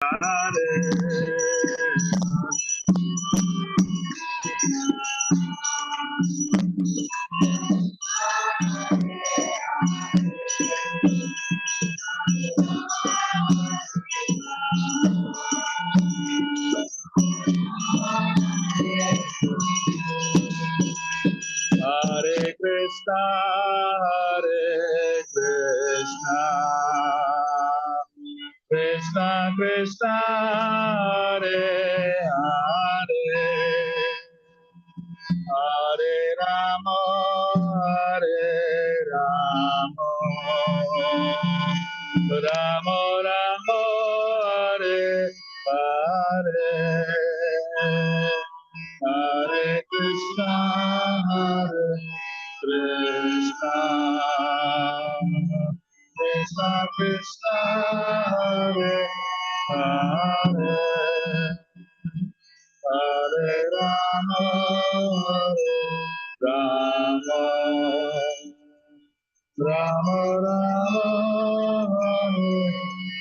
Hare Krishna, Krishna Krishna, Hare Hare, Hare Rama, Rama Rama, Hare Hare, Hare Krishna, Krishna, Krishna Krishna, Hare Hare, Hare Rama, Rama, Rama Rama,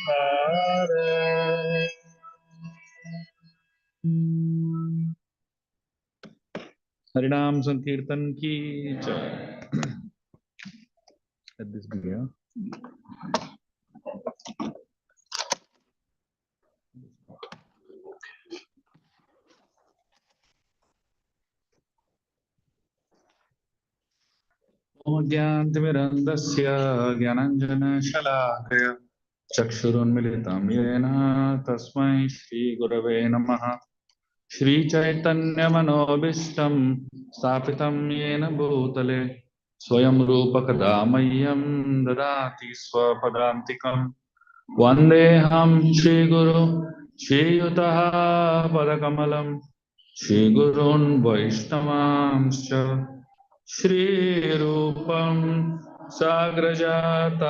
Hare Hare. Harinam Sankirtan ki jai. Let this be here. Jnantimirandasya Jnananjana Shalakaya Chakshurunmilitam Yena Tasmai Shri Gurave Namaha Shri Chaitanya Manobishtam Stapitam Yena Bhutale Swayam Rupa Kadamayyam Dadati Swapadantikam Vandeham Shri Guru Shri Yutaha Padakamalam Shri Gurun Vaishnavamscha Shri Rupam Sagrajatam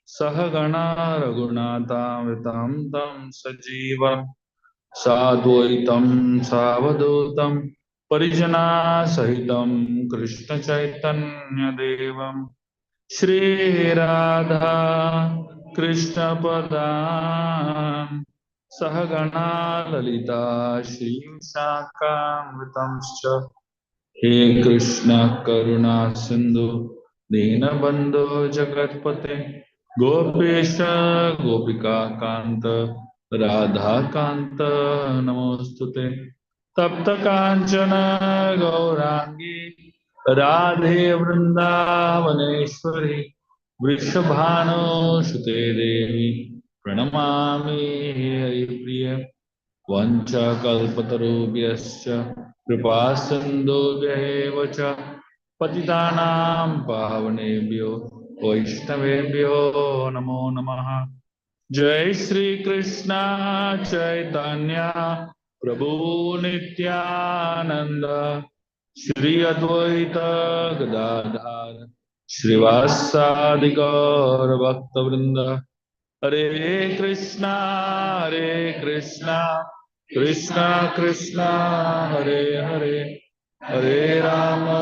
Sahagana Raghunatha Vitam Tam Sajivam Sadvaitam Savadutam Parijana Sahitam Krishna Chaitanya Devam Shri Radha Krishna Padam Sahagana Lalita Shri Sakam Vitamscha He Krishna Karuna Sindhu Dinabandhu Jagatpate Gopesha Gopika Kanta Radha Kanta Namostute Tapta Kanchana Gaurangi Radhe Vrindavaneshwari Vrishabhanu Shute Devi Pranamami Haripriya Vancha Kalpatarubhyascha Kripasindhubhya Vacha Patitanam Pavanebhyo Vaishnavebhyo Namo Namaha Jai Shri Krishna Chaitanya Prabhu Nityananda Shri Advaita Gadadhar Shrivasadi Gaur Bhakta Vrinda Hare Krishna Krishna Krishna Hare Hare Hare Rama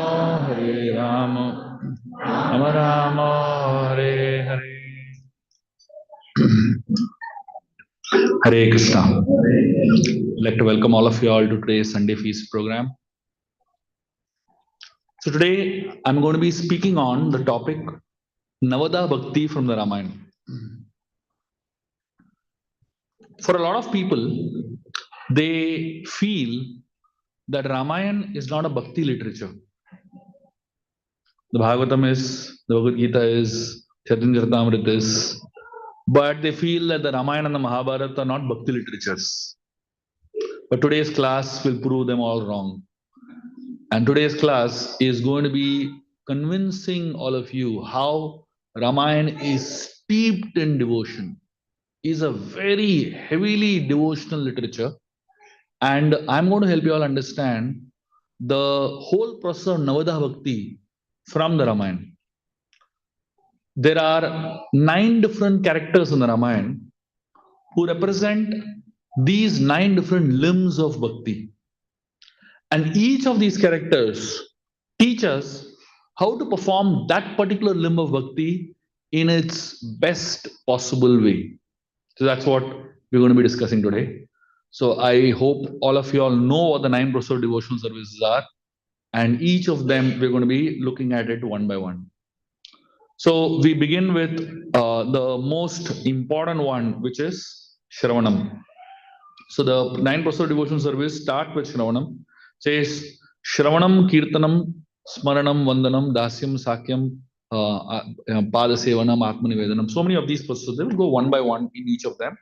Rama Rama Hare Hare. Hare Krishna. I'd like to welcome all of you all to today's Sunday Feast program. So today I'm going to be speaking on the topic Navada Bhakti from the Ramayana. For a lot of people, they feel that Ramayana is not a Bhakti literature. The Bhagavatam is, the Bhagavad Gita is, Chaitanya Charitamrita is, but they feel that the Ramayana and the Mahabharata are not Bhakti literatures. But today's class will prove them all wrong. And today's class is going to be convincing all of you how Ramayana is steeped in devotion, is a very heavily devotional literature. And I'm going to help you all understand the whole process of Navada Bhakti from the Ramayana. There are 9 different characters in the Ramayana who represent these 9 different limbs of Bhakti. And each of these characters teach us how to perform that particular limb of Bhakti in its best possible way. So that's what we're going to be discussing today. So I hope all of you all know what the 9 process of devotional services are, and each of them we're going to be looking at it one by one. So we begin with the most important one, which is Shravanam. So the 9 process of devotional service start with Shravanam. Says Shravanam, Kirtanam, Smaranam, Vandanam, Dasyam, Sakyam, Pada Sevanam, Atmanivedanam. So many of these processes, they will go one by one in each of them.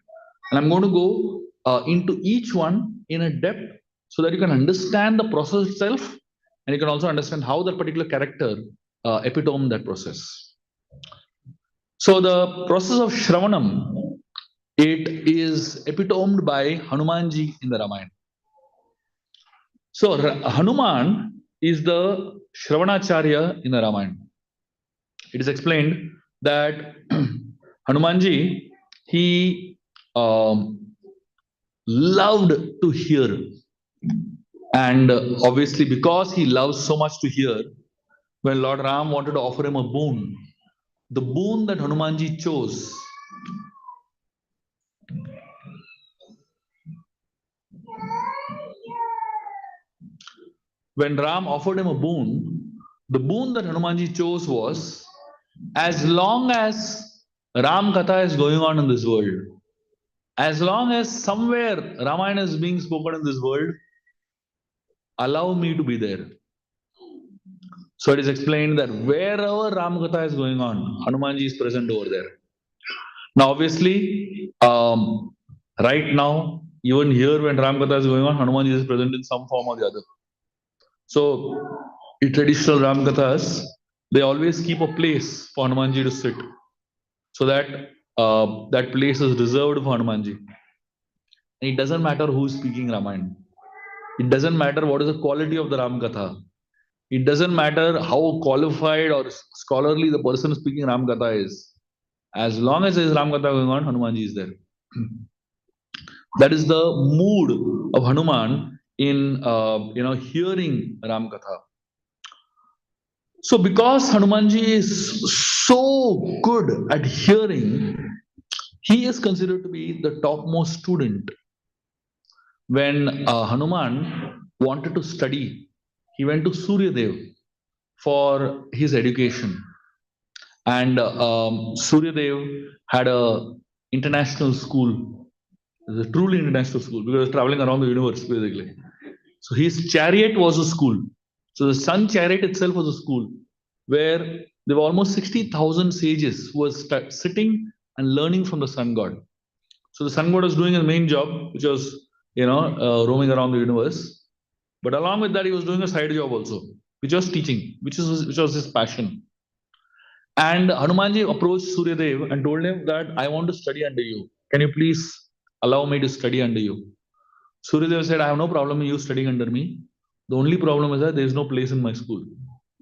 And I'm going to go into each one in a depth so that you can understand the process itself and you can also understand how that particular character epitome that process. So the process of Shravanam, it is epitomed by Hanumanji in the Ramayana. So Hanuman is the Shravanacharya in the Ramayana. It is explained that Hanumanji, he loved to hear. And obviously, because he loves so much to hear, when Lord Ram wanted to offer him a boon, the boon that Hanumanji chose when Ram offered him a boon, the boon that Hanumanji chose was as long as Ram Katha is going on in this world, as long as somewhere Ramayana is being spoken in this world, allow me to be there. So it is explained that wherever Ram Katha is going on, Hanumanji is present over there. Now, obviously, right now, even here when Ram Katha is going on, Hanumanji is present in some form or the other. So, in traditional Ram Kathas, they always keep a place for Hanumanji to sit, so that that place is reserved for Hanumanji. And it doesn't matter who is speaking Ramayana. It doesn't matter what is the quality of the Ram Katha. It doesn't matter how qualified or scholarly the person speaking Ram Katha is. As long as there is Ram Katha going on, Hanumanji is there. That is the mood of Hanuman in hearing Ram Katha. So because Hanumanji is so good at hearing, he is considered to be the topmost student. When Hanuman wanted to study, he went to Surya Dev for his education. And Surya Dev had a international school. It was a truly international school because he was traveling around the universe basically. So his chariot was a school. So the sun chariot itself was a school where there were almost 60,000 sages who were sitting and learning from the sun god. So the sun god was doing his main job, which was roaming around the universe. But along with that, he was doing a side job also, which was teaching, which was his passion. And Hanumanji approached Surya Dev and told him that I want to study under you. Can you please allow me to study under you? Surya Dev said, I have no problem with you studying under me. The only problem is that there is no place in my school.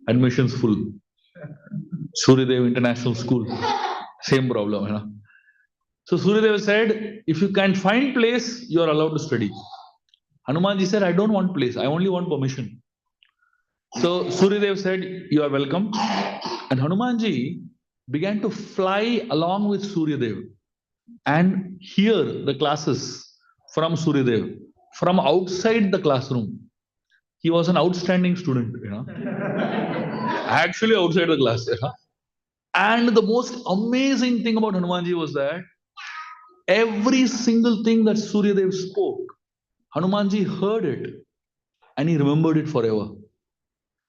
Admissions full. Surya Dev International School. Same problem. So Surya Dev said, if you can't find place, you are allowed to study. Hanumanji said, I don't want place. I only want permission. So Surya Dev said, you are welcome. And Hanumanji began to fly along with Surya Dev and hear the classes from Surya Dev from outside the classroom. He was an outstanding student, actually outside the class. And the most amazing thing about Hanumanji was that every single thing that Surya Dev spoke, Hanumanji heard it and he remembered it forever.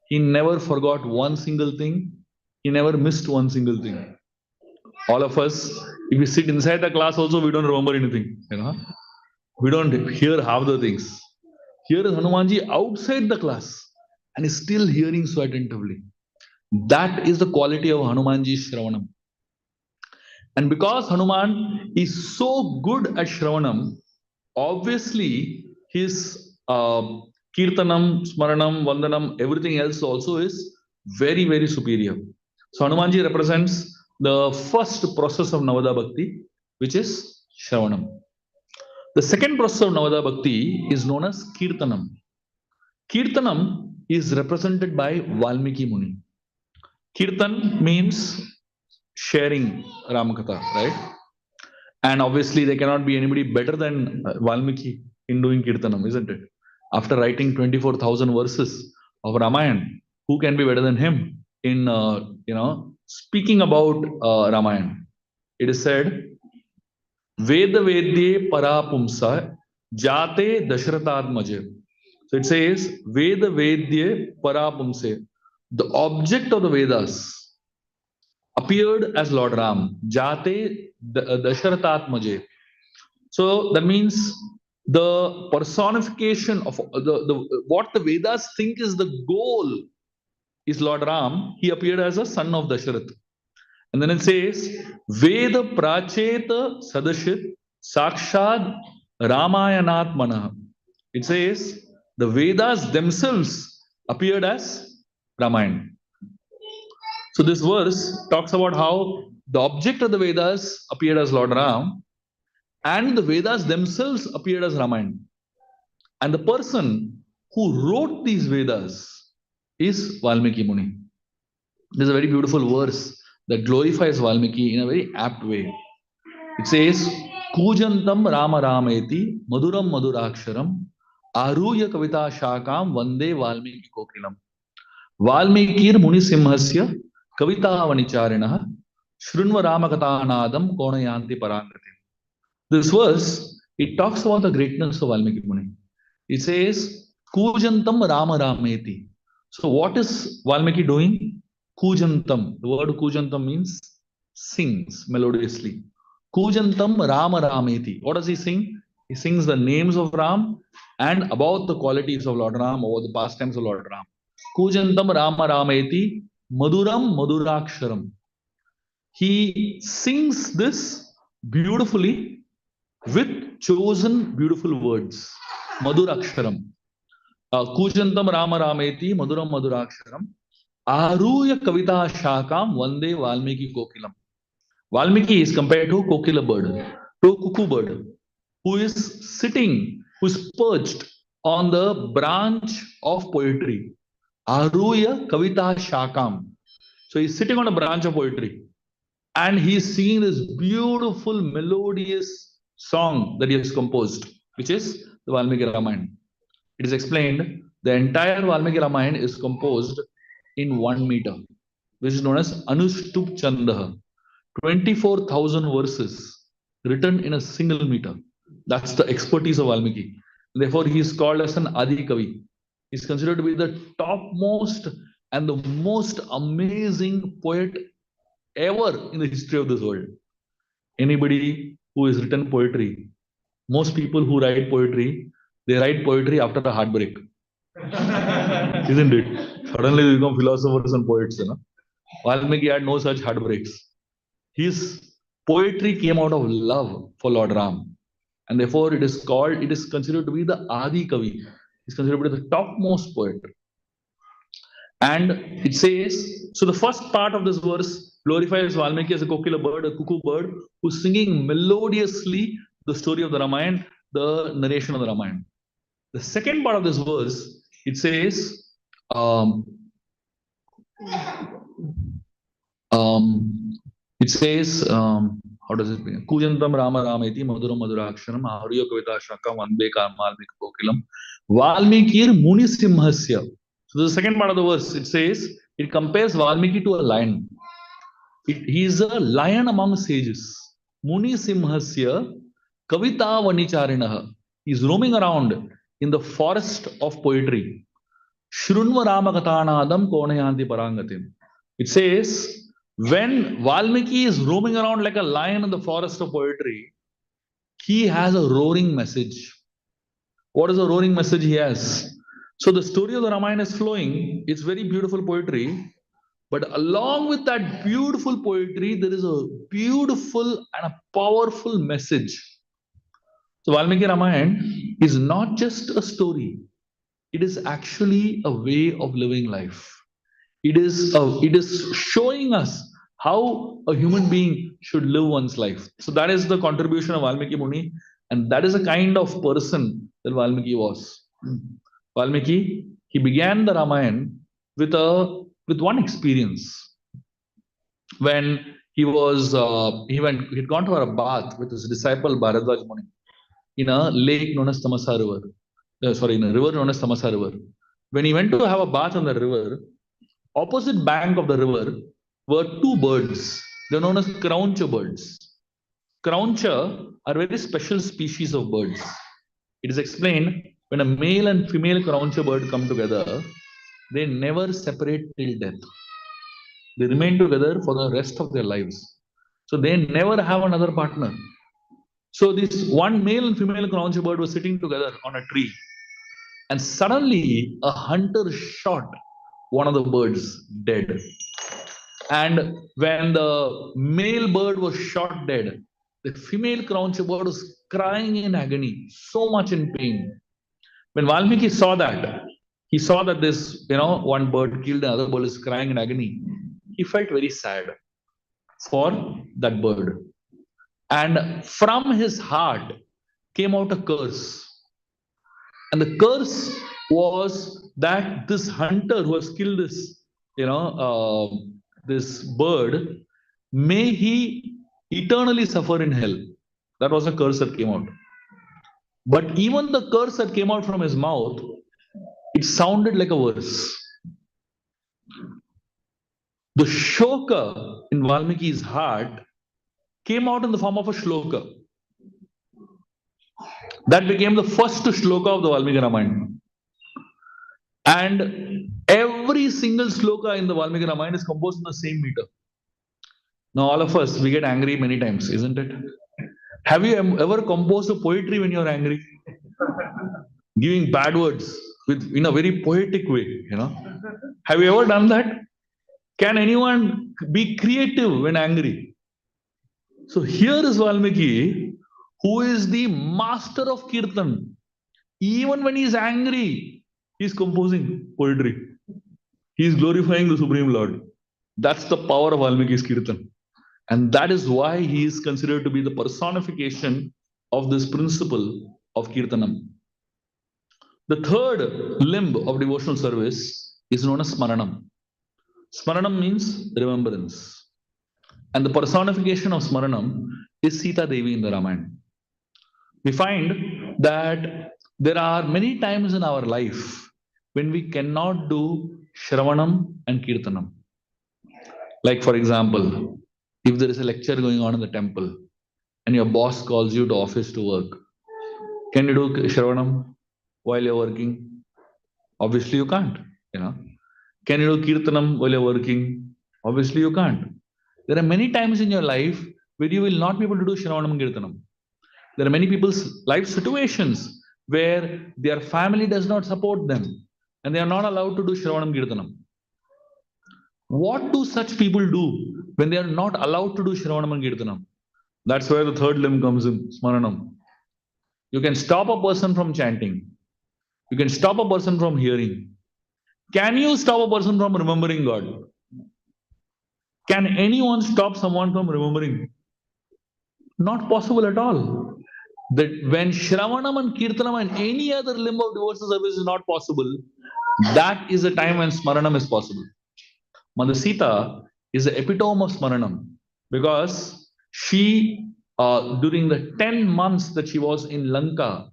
He never forgot one single thing. He never missed one single thing. All of us, if we sit inside the class also, we don't remember anything. We don't hear half the things. Here is Hanumanji outside the class and is still hearing so attentively. That is the quality of Hanumanji Shravanam. And because Hanuman is so good at Shravanam, obviously his Kirtanam, Smaranam, Vandanam, everything else also is very, very superior. So Hanumanji represents the first process of Navada Bhakti, which is Shravanam. The second process of Navada Bhakti is known as Kirtanam. Kirtanam is represented by Valmiki Muni. Kirtan means sharing Ramakatha, right? And obviously, there cannot be anybody better than Valmiki in doing Kirtanam, isn't it? After writing 24,000 verses of Ramayana, who can be better than him in, speaking about Ramayana? It is said, Veda Vedye Parapumsa Jate Dashratadmaje. So it says, Veda Vedye Parapumse. The object of the Vedas appeared as Lord Ram. Jate Dashratadmaje. So that means the personification of what the Vedas think is the goal is Lord Ram. He appeared as a son of Dasharath. And then it says, Veda Pracheta Sadashit Sakshad Ramayanat Manah. It says, the Vedas themselves appeared as Ramayana. So this verse talks about how the object of the Vedas appeared as Lord Ram, and the Vedas themselves appeared as Ramayana. And the person who wrote these Vedas is Valmiki Muni. There's a very beautiful verse that glorifies Valmiki in a very apt way. It says, Kujantam Rama Rameti Maduram Maduraksharam Aruya Kavita Shakam Vande Valmiki Kokilam. Valmikir Munisimhasya Kavita Vanicharinaha Shrunva Ramakatanadam Konayanti Parangati. This verse, it talks about the greatness of Valmiki Muni. It says, Kujantam Rama Rameti. So what is Valmiki doing? Kujantam. The word Kujantam means sings melodiously. Kujantam Rama Rameti. What does he sing? He sings the names of Ram and about the qualities of Lord Ram or the pastimes of Lord Ram. Kujantam Rama Rameti Maduram Maduraksharam. He sings this beautifully with chosen beautiful words. Maduraksharam. Kujantam Rama Rameti Maduram Maduraksharam. Aruya Kavita Shakam Vande Valmiki Kokilam. Valmiki is compared to a kokila bird, to a cuckoo bird, who is sitting, who is perched on the branch of poetry. Aruya Kavita Shakam. So he's sitting on a branch of poetry and he's singing this beautiful, melodious song that he has composed, which is the Valmiki Ramayana. It is explained the entire Valmiki Ramayana is composed in 1 meter, which is known as Anushtup Chandaha. 24,000 verses written in a single meter. That's the expertise of Valmiki. Therefore, he is called as an Adi Kavi. He is considered to be the topmost and the most amazing poet ever in the history of this world. Anybody who has written poetry, most people who write poetry, they write poetry after a heartbreak. Isn't it? Suddenly they become philosophers and poets. Valmiki had no such heartbreaks. His poetry came out of love for Lord Ram. And therefore it is considered to be the Adi Kavi. It's considered to be the topmost poet. And it says, so the first part of this verse glorifies Valmiki as a kokila bird, a cuckoo bird, who's singing melodiously the story of the Ramayana, the narration of the Ramayana. The second part of this verse, it says, it says, how does it begin? Kujantam Rama Rameti Maduram Maduraksharam Aruya Kavita Shaka Vande Valmiki Kokilam Valmikir Munisimhasya. So the second part of the verse, it says, it compares Valmiki to a lion. He is a lion among sages. Munisimhasya Kavita Vanicharinaha. He is roaming around in the forest of poetry. Shrunva Ramakatanadam Konayanti Parangatim. It says, when Valmiki is roaming around like a lion in the forest of poetry, he has a roaring message. What is the roaring message he has? So the story of the Ramayana is flowing. It's very beautiful poetry. But along with that beautiful poetry, there is a beautiful and a powerful message. So Valmiki Ramayana is not just a story. It is actually a way of living life. It is showing us how a human being should live one's life. So that is the contribution of Valmiki Muni, and that is the kind of person that Valmiki was. Valmiki, he began the Ramayana with one experience. When he'd gone to a bath with his disciple Bharadwaj Muni in a lake known as Tamasa River. In a river known as Tamasa River. When he went to have a bath on the river, opposite bank of the river were two birds. They're known as crowncha birds. Crowncha are very special species of birds. It is explained when a male and female crowncha bird come together, they never separate till death. They remain together for the rest of their lives. So they never have another partner. So this one male and female crowncha bird was sitting together on a tree. And suddenly a hunter shot one of the birds dead. And when the male bird was shot dead, the female crowncha bird was crying in agony, so much in pain. When Valmiki saw that, he saw that this, one bird killed, another bird is crying in agony. He felt very sad for that bird. And from his heart came out a curse. And the curse was that this hunter who has killed this, this bird, may he eternally suffer in hell. That was a curse that came out. But even the curse that came out from his mouth, it sounded like a verse. The shoka in Valmiki's heart came out in the form of a shloka. That became the first shloka of the Valmiki Ramayana. And every single shloka in the Valmiki Ramayana is composed in the same meter. Now, all of us, we get angry many times, isn't it? Have you ever composed a poetry when you're angry? Giving bad words in a very poetic way, Have you ever done that? Can anyone be creative when angry? So here is Valmiki, who is the master of Kirtan. Even when he is angry, he is composing poetry. He is glorifying the Supreme Lord. That's the power of Valmiki's Kirtan. And that is why he is considered to be the personification of this principle of Kirtanam. The third limb of devotional service is known as Smaranam. Smaranam means remembrance. And the personification of Smaranam is Sita Devi in the Ramayana. We find that there are many times in our life when we cannot do Shravanam and Kirtanam. Like, for example, if there is a lecture going on in the temple and your boss calls you to office to work, can you do Shravanam while you're working? Obviously, you can't. Can you do Kirtanam while you're working? Obviously, you can't. There are many times in your life where you will not be able to do Shravanam and Kirtanam. There are many people's life situations where their family does not support them and they are not allowed to do Shravanam Kirtanam. What do such people do when they are not allowed to do Shravanam and Kirtanam? That's where the third limb comes in, Smaranam. You can stop a person from chanting. You can stop a person from hearing. Can you stop a person from remembering God? Can anyone stop someone from remembering? Not possible at all. That when Shravanam and Kirtanam and any other limb of devotional service is not possible, that is the time when Smaranam is possible. Mother Sita is the epitome of Smaranam because she, during the 10 months that she was in Lanka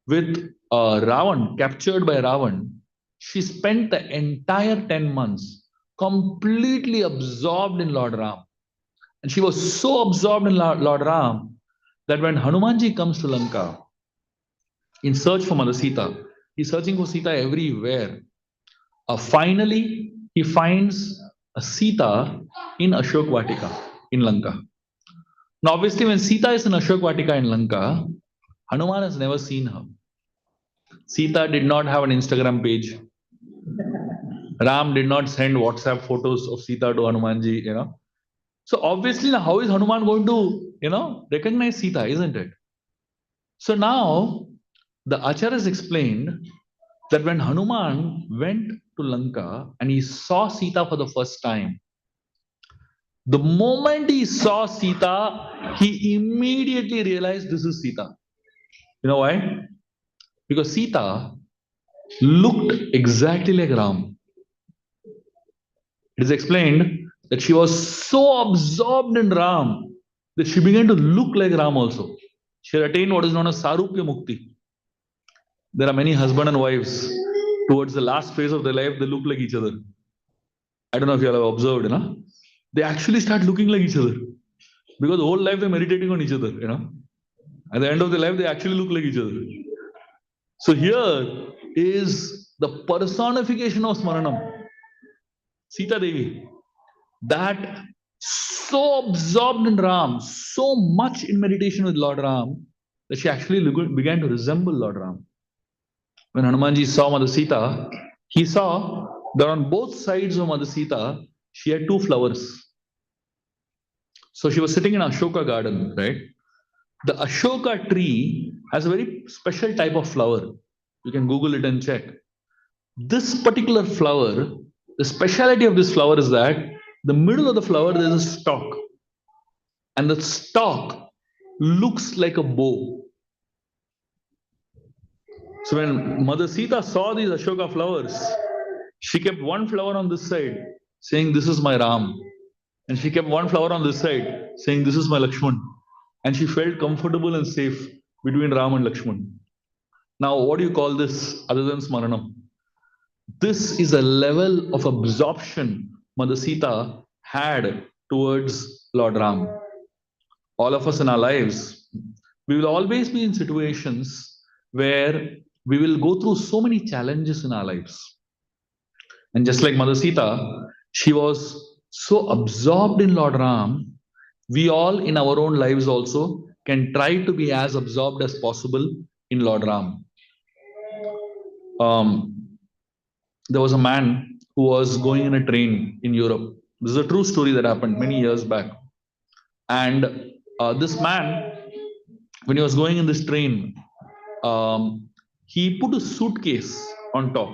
with Ravan, captured by Ravan, she spent the entire 10 months completely absorbed in Lord Ram. And she was so absorbed in Lord Ram that when Hanumanji comes to Lanka in search for Mother Sita, he's searching for Sita everywhere. Finally, he finds a Sita in Ashok Vatika in Lanka. Now, obviously, when Sita is in Ashok Vatika in Lanka, Hanuman has never seen her. Sita did not have an Instagram page. Ram did not send WhatsApp photos of Sita to Hanumanji, So obviously, now how is Hanuman going to, recognize Sita, isn't it? So now, the Acharyas explained that when Hanuman went to Lanka and he saw Sita for the first time, the moment he saw Sita, he immediately realized this is Sita. You know why? Because Sita looked exactly like Ram. It is explained that she was so absorbed in Ram that she began to look like Ram also. She had attained what is known as Sarupya Mukti. There are many husband and wives, towards the last phase of their life, they look like each other. I don't know if you all have observed, they actually start looking like each other because the whole life they're meditating on each other, At the end of their life, they actually look like each other. So here is the personification of Smaranam, Sita Devi, that so absorbed in Ram, so much in meditation with Lord Ram, that she actually began to resemble Lord Ram. When Hanumanji saw Mother Sita, he saw that on both sides of Mother Sita, she had two flowers. So she was sitting in Ashoka garden, right? The Ashoka tree has a very special type of flower. You can Google it and check. This particular flower, the speciality of this flower is that the middle of the flower there is a stalk, and the stalk looks like a bow. So when Mother Sita saw these Ashoka flowers, she kept one flower on this side, saying, "This is my Ram," and she kept one flower on this side, saying, "This is my Lakshman." And she felt comfortable and safe between Ram and Lakshman. Now, what do you call this other than Smaranam? This is a level of absorption Mother Sita had towards Lord Ram. All of us in our lives, we will always be in situations where we will go through so many challenges in our lives. And just like Mother Sita, she was so absorbed in Lord Ram, we all in our own lives also can try to be as absorbed as possible in Lord Ram. There was a man who was going in a train in Europe. This is a true story that happened many years back. And this man, when he was going in this train, he put a suitcase on top,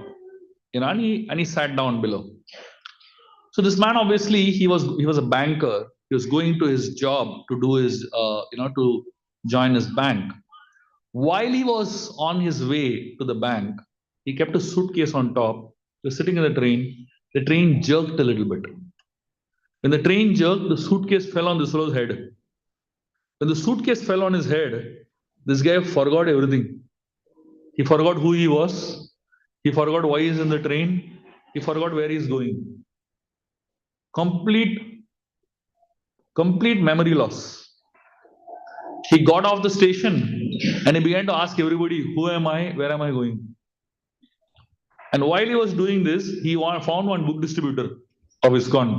and he sat down below. So this man, obviously, he was a banker. He was going to his job to do his, to join his bank. While he was on his way to the bank, he kept a suitcase on top. He was sitting in the train. The train jerked a little bit. When the train jerked, the suitcase fell on this fellow's head. When the suitcase fell on his head, this guy forgot everything. He forgot who he was. He forgot why he's in the train. He forgot where he's going. Complete memory loss. He got off the station and he began to ask everybody, "Who am I? Where am I going?" And while he was doing this, he found one book distributor of ISKCON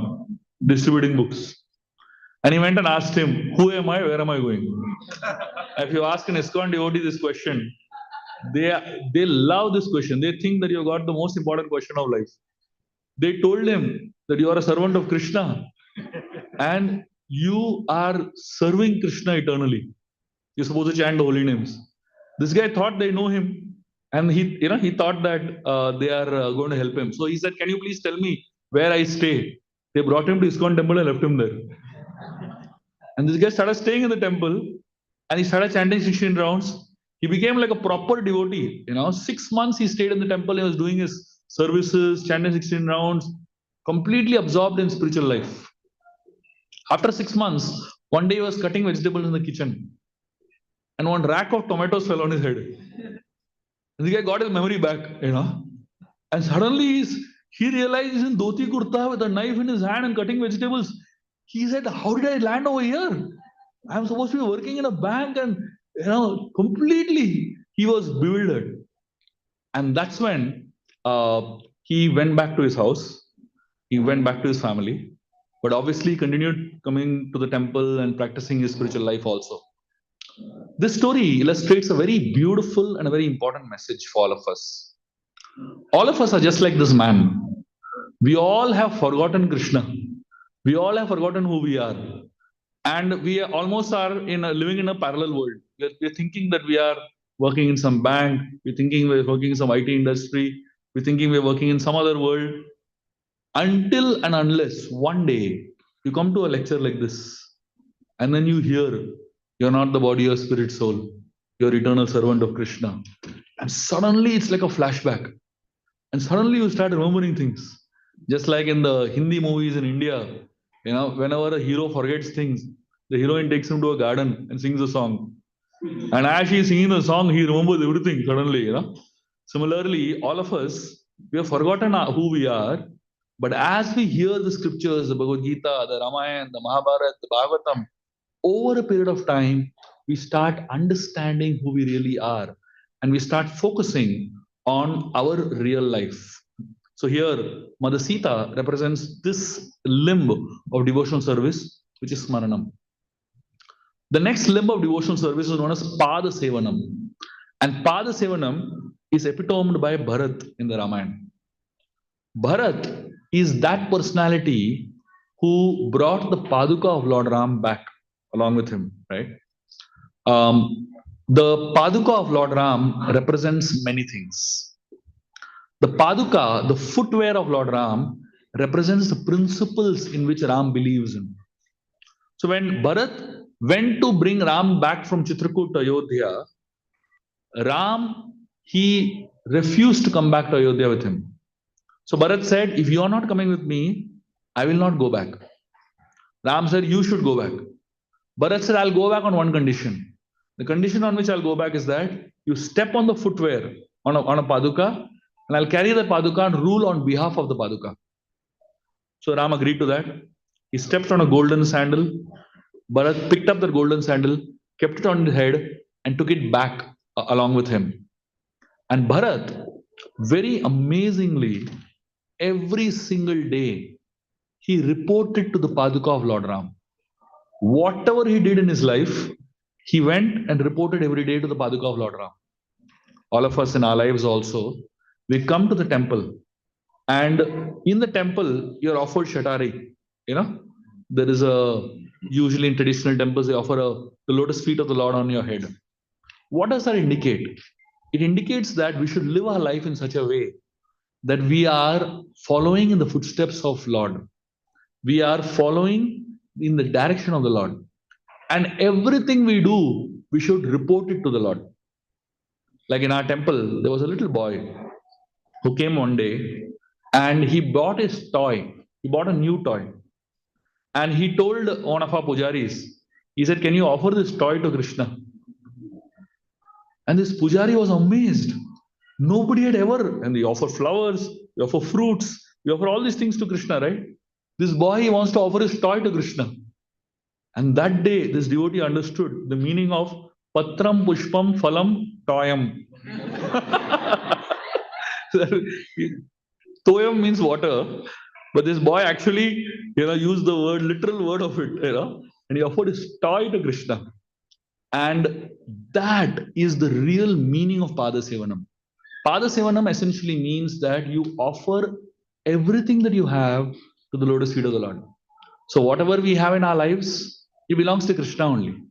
distributing books. And he went and asked him, "Who am I? Where am I going?" If you ask an ISKCON devotee this question, they love this question. They think that you got the most important question of life. They told him that you are a servant of Krishna and you are serving Krishna eternally. You're supposed to chant the holy names. This guy thought they know him, and he thought that they are going to help him. So he said, "Can you please tell me where I stay?" They brought him to ISKCON temple and left him there. And this guy started staying in the temple, and he started chanting 16 rounds. He became like a proper devotee. 6 months he stayed in the temple. He was doing his services, chanting 16 rounds, completely absorbed in spiritual life. After 6 months, one day he was cutting vegetables in the kitchen, and one rack of tomatoes fell on his head. The guy got his memory back, and suddenly he realized he's in dhoti kurta with a knife in his hand and cutting vegetables. He said, "How did I land over here? I'm supposed to be working in a bank," and completely he was bewildered. And that's when he went back to his house. He went back to his family, but obviously he continued coming to the temple and practicing his spiritual life also. This story illustrates a very beautiful and a very important message for all of us. All of us are just like this man. We all have forgotten Krishna. We all have forgotten who we are. And we almost are living in a parallel world. We're thinking that we are working in some bank. We're thinking we're working in some IT industry. We're thinking we're working in some other world. Until and unless one day you come to a lecture like this, and then you hear, "You're not the body or spirit soul. You're eternal servant of Krishna." And suddenly it's like a flashback. And suddenly you start remembering things. Just like in the Hindi movies in India, Whenever a hero forgets things, the heroine takes him to a garden and sings a song. And as she's singing the song, he remembers everything suddenly. Similarly, all of us, we have forgotten who we are. But as we hear the scriptures, the Bhagavad Gita, the Ramayana, the Mahabharata, the Bhagavatam, over a period of time, we start understanding who we really are. And we start focusing on our real life. So here, Mother Sita represents this limb of devotional service, which is Smaranam. The next limb of devotional service is known as Pada Sevanam. And Pada Sevanam is epitomed by Bharat in the Ramayana. Bharat is that personality who brought the Paduka of Lord Ram back along with him, right? The Paduka of Lord Ram represents many things. The Paduka, the footwear of Lord Ram, represents the principles in which Ram believes in. So when Bharat went to bring Ram back from Chitrakoot to Ayodhya, Ram, he refused to come back to Ayodhya with him. So Bharat said, if you are not coming with me, I will not go back. Ram said, you should go back. Bharat said, I'll go back on one condition. The condition on which I'll go back is that you step on the footwear on a Paduka, and I'll carry the Paduka and rule on behalf of the Paduka. So Ram agreed to that. He stepped on a golden sandal. Bharat picked up the golden sandal, kept it on his head, and took it back along with him. And Bharat, very amazingly, every single day, he reported to the Paduka of Lord Ram. Whatever he did in his life, he went and reported every day to the Paduka of Lord Ram. All of us in our lives also, we come to the temple, and in the temple, you're offered Shatari. There is usually in traditional temples, they offer the lotus feet of the Lord on your head. What does that indicate? It indicates that we should live our life in such a way that we are following in the footsteps of Lord. We are following in the direction of the Lord. And everything we do, we should report it to the Lord. Like in our temple, there was a little boy who came one day and he bought his toy. He bought a new toy. And he told one of our pujaris, he said, can you offer this toy to Krishna? And this pujari was amazed. Nobody had ever, and they offer flowers, they offer fruits, they offer all these things to Krishna, right? This boy, he wants to offer his toy to Krishna. And that day, this devotee understood the meaning of Patram Pushpam Phalam Toyam. Toyam means water, but this boy actually, used the literal word of it, and he offered his toy to Krishna. And that is the real meaning of Pada Sevanam. Pada Sevanam essentially means that you offer everything that you have to the lotus feet of the Lord. So whatever we have in our lives, it belongs to Krishna only.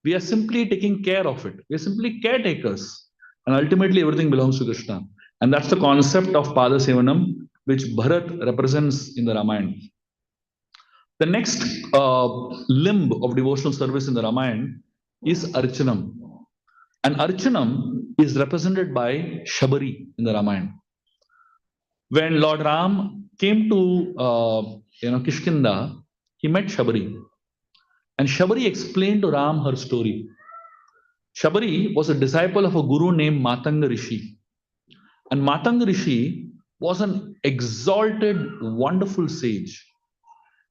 We are simply taking care of it. We are simply caretakers. And ultimately everything belongs to Krishna. And that's the concept of Pada Sevanam, which Bharat represents in the Ramayana. The next limb of devotional service in the Ramayana is Archanam. And Archanam is represented by Shabari in the Ramayana. When Lord Ram came to Kishkinda, he met Shabari. And Shabari explained to Ram her story. Shabari was a disciple of a guru named Matanga Rishi. And Matanga Rishi was an exalted, wonderful sage.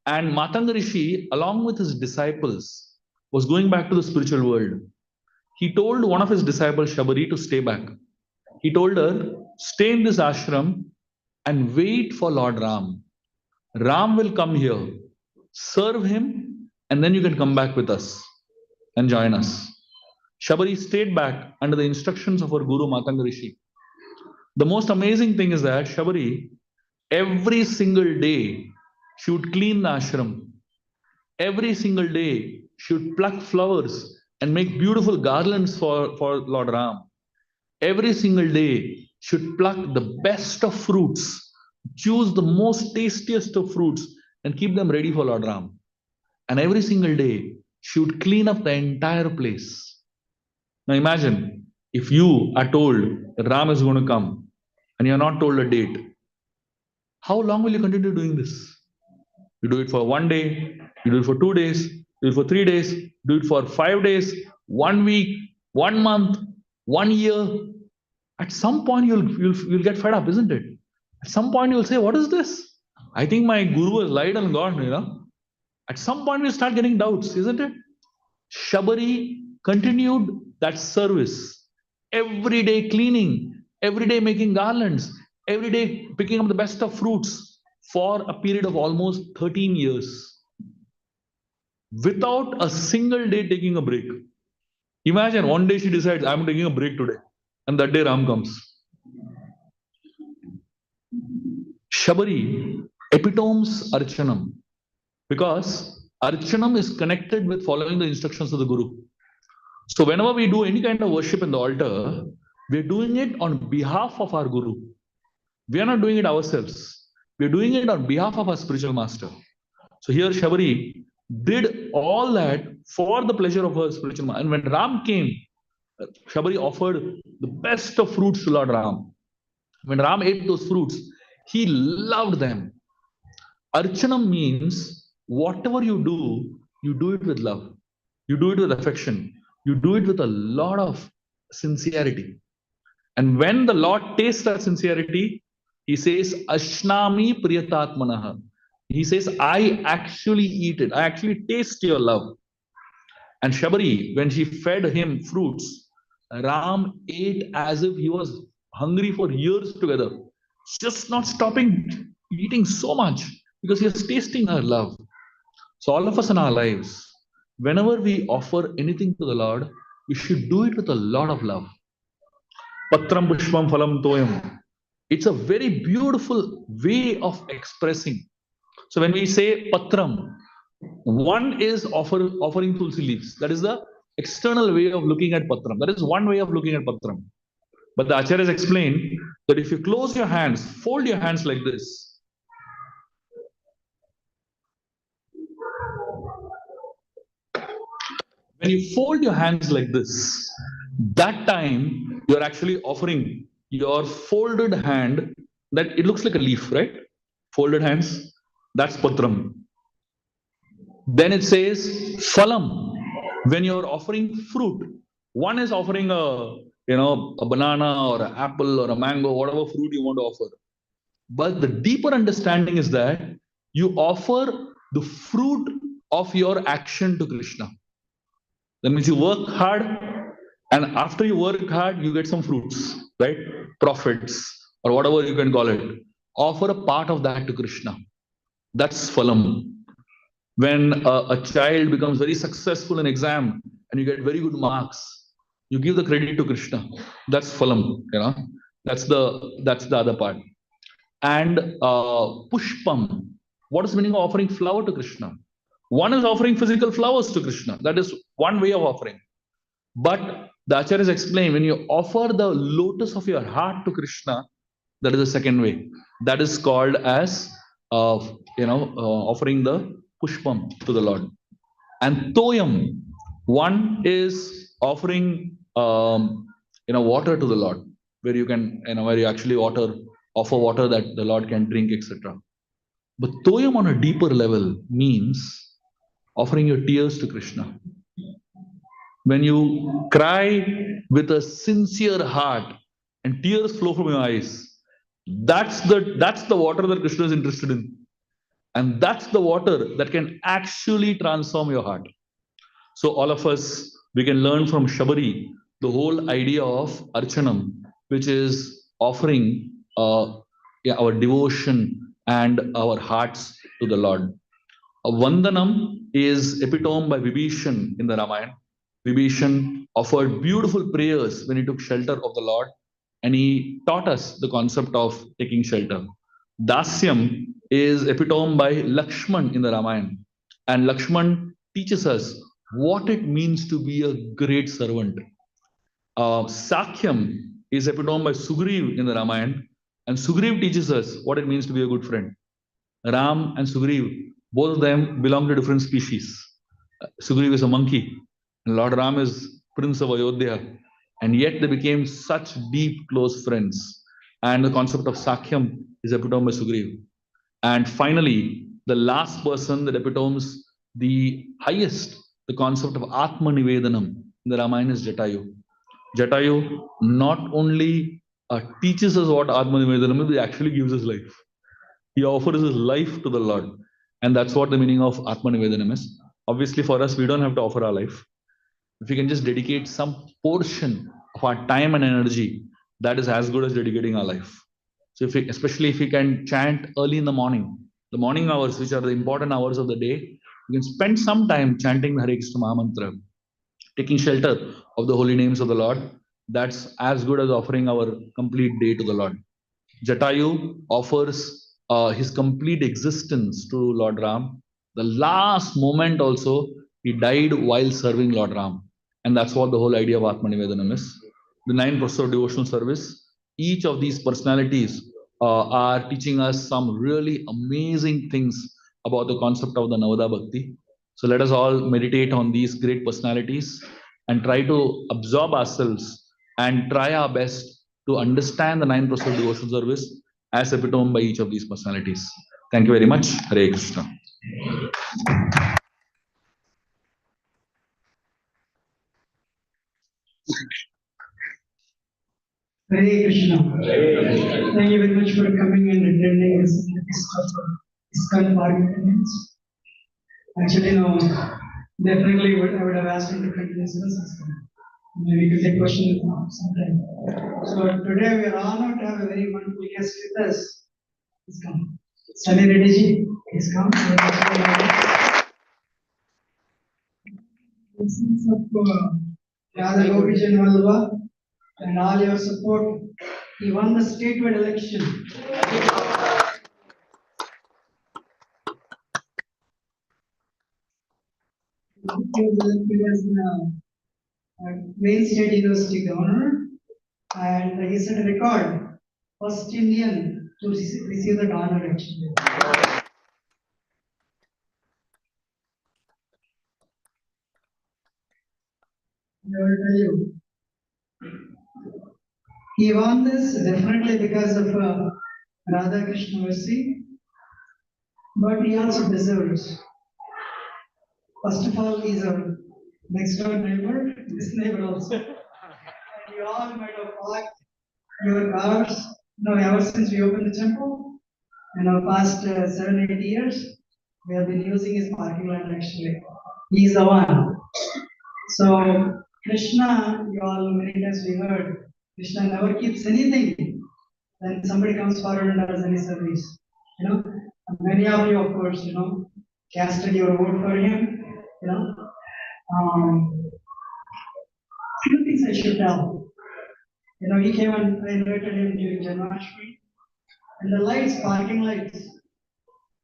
And Matanga Rishi, along with his disciples, was going back to the spiritual world. He told one of his disciples, Shabari, to stay back. He told her, stay in this ashram and wait for Lord Ram. Ram will come here, serve him, and then you can come back with us and join us. Shabari stayed back under the instructions of her guru, Matanga Rishi. The most amazing thing is that Shabari, every single day, she would clean the ashram. Every single day, she would pluck flowers and make beautiful garlands for Lord Ram. Every single day, she would pluck the best of fruits, choose the most tastiest of fruits, and keep them ready for Lord Ram. And every single day, she would clean up the entire place. Now imagine, if you are told that Ram is going to come, and you are not told a date, how long will you continue doing this? You do it for 1 day, you do it for 2 days, do it for 3 days, do it for 5 days, 1 week, 1 month, 1 year. At some point, you'll get fed up, isn't it? At some point, you'll say, "What is this? I think my guru has lied and gone." At some point, we'll start getting doubts, isn't it? Shabari continued that service, every day cleaning, every day making garlands, every day picking up the best of fruits for a period of almost 13 years without a single day taking a break. Imagine one day she decides, "I'm taking a break today," and that day Ram comes. Shabari epitomes Archanam because Archanam is connected with following the instructions of the Guru. So whenever we do any kind of worship in the altar, we're doing it on behalf of our Guru. We are not doing it ourselves. We're doing it on behalf of our spiritual master. So here Shabari did all that for the pleasure of her spiritual master. And when Ram came, Shabari offered the best of fruits to Lord Ram. When Ram ate those fruits, he loved them. Archanam means whatever you do it with love. You do it with affection. You do it with a lot of sincerity. And when the Lord tastes that sincerity, he says, Ashnami Priyatatmanaha. He says, I actually eat it. I actually taste your love. And Shabari, when she fed him fruits, Ram ate as if he was hungry for years together, just not stopping eating so much because he was tasting her love. So, all of us in our lives, whenever we offer anything to the Lord, we should do it with a lot of love. Patram Pushpam Phalam Toyam. It's a very beautiful way of expressing. So, when we say Patram, one is offering tulsi leaves. That is the external way of looking at Patram. That is one way of looking at Patram. But the Acharyas explain that if you close your hands, fold your hands like this. When you fold your hands like this, that time you're actually offering your folded hand, that it looks like a leaf, right? Folded hands, that's Patram. Then it says Phalam. When you're offering fruit, one is offering a banana or an apple or a mango, whatever fruit you want to offer. But the deeper understanding is that you offer the fruit of your action to Krishna. That means you work hard, and after you work hard, you get some fruits, right? Profits, or whatever you can call it. Offer a part of that to Krishna. That's phalam. When a child becomes very successful in exam and you get very good marks, you give the credit to Krishna. That's phalam. That's the other part. And pushpam. What is the meaning of offering flower to Krishna? One is offering physical flowers to Krishna. That is one way of offering. But the Acharyas explain, when you offer the lotus of your heart to Krishna, that is the second way. That is called as offering the pushpam to the Lord. And toyam, one is offering water to the Lord, where you can where you actually offer water that the Lord can drink, etc. But toyam on a deeper level means offering your tears to Krishna. When you cry with a sincere heart and tears flow from your eyes, that's the water that Krishna is interested in. And that's the water that can actually transform your heart. So all of us, we can learn from Shabari the whole idea of Archanam, which is offering our devotion and our hearts to the Lord. Vandanam is epitomed by Vibhishan in the Ramayana. Vibhishan offered beautiful prayers when he took shelter of the Lord, and he taught us the concept of taking shelter. Dasyam is epitomed by Lakshman in the Ramayana, and Lakshman teaches us what it means to be a great servant. Sakhyam is epitomed by Sugriv in the Ramayana, and Sugriv teaches us what it means to be a good friend. Ram and Sugriv, both of them belong to different species. Sugriv is a monkey, and Lord Ram is Prince of Ayodhya, and yet they became such deep, close friends. And the concept of Sakhyam is epitomed by Sugriv. And finally, The last person that epitomes the highest, the concept of Atma Nivedanam in the Ramayana is Jatayu. Jatayu not only teaches us what Atma Nivedanam is, he actually gives us life. He offers his life to the Lord. And that's what the meaning of Atma Nivedanam is. Obviously, for us, we don't have to offer our life. If we can just dedicate some portion of our time and energy, that is as good as dedicating our life. So, especially if we can chant early in the morning hours, which are the important hours of the day, you can spend some time chanting the Hare Krishna Mahamantra, taking shelter of the holy names of the Lord. That's as good as offering our complete day to the Lord. Jatayu offers his complete existence to Lord Ram. The last moment also, he died while serving Lord Ram. And that's what the whole idea of Atmanivedanam is. The 9 processes of devotional service, each of these personalities are teaching us some really amazing things about the concept of the Navada Bhakti. So let us all meditate on these great personalities and try to absorb ourselves and try our best to understand the 9 processes of devotional service as epitomed by each of these personalities. Thank you very much. Hare Krishna. Hare Krishna. Thank you very much for coming and attending this ISKCON Farmington. Actually, no, definitely I would have asked him to continue this ISKCON. Maybe we could take questions sometime. So today we are honored to have a very wonderful guest with us. Please come. Sunny Reddy ji, please come. Since of Radha Gopijan Vallabha and all your support, he won the statewide election. He was elected as the Main State University governor, and he set a record, first Indian to receive the honor actually. I will tell you, he won this definitely because of Radha Krishna mercy, but he also deserves. First of all, he's a next door neighbor, this neighbor also. And you all might have parked your cars, ever since we opened the temple, past 7-8 years, we have been using his parking lot actually. He's the one. So, Krishna, you all many times we heard, Krishna never keeps anything. Then somebody comes forward and does any service. Many of you, of course, casted your vote for him. Few things I should tell. He came and I invited him during Janmashtami. And the lights, parking lights,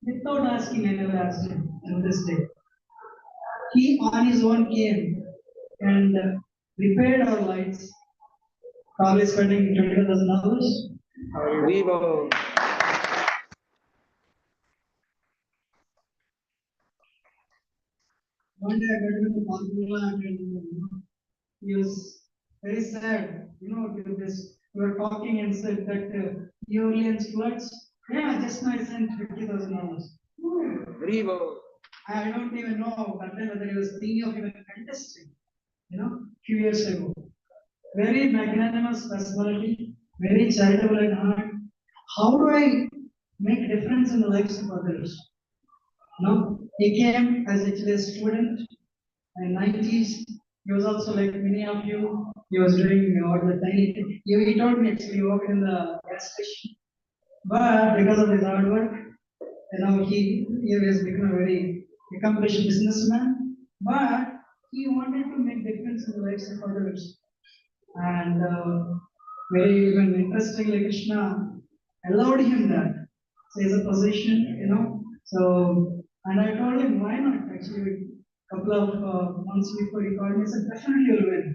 without asking, I never asked him till this day. He on his own came and repaired our lights, probably spending $20,000. One day I got him in the parking lot and he was very sad, to this. We were talking and said that New Orleans floods. Yeah, just now I sent $50,000. I don't even know whether he was thinking of even contesting, few years ago. Very magnanimous personality, very charitable at heart. How do I make difference in the lives of others? He came as actually a student in 90s. He was also like many of you. He was doing all the tiny. He told me actually he worked in the gas station, but because of his hard work, he has become a very accomplished businessman. But he wanted to make difference in the lives of others, and very even interestingly, Krishna allowed him that. So as a position, So, and I told him why not actually. Couple of months before he called me, he said, definitely you'll win.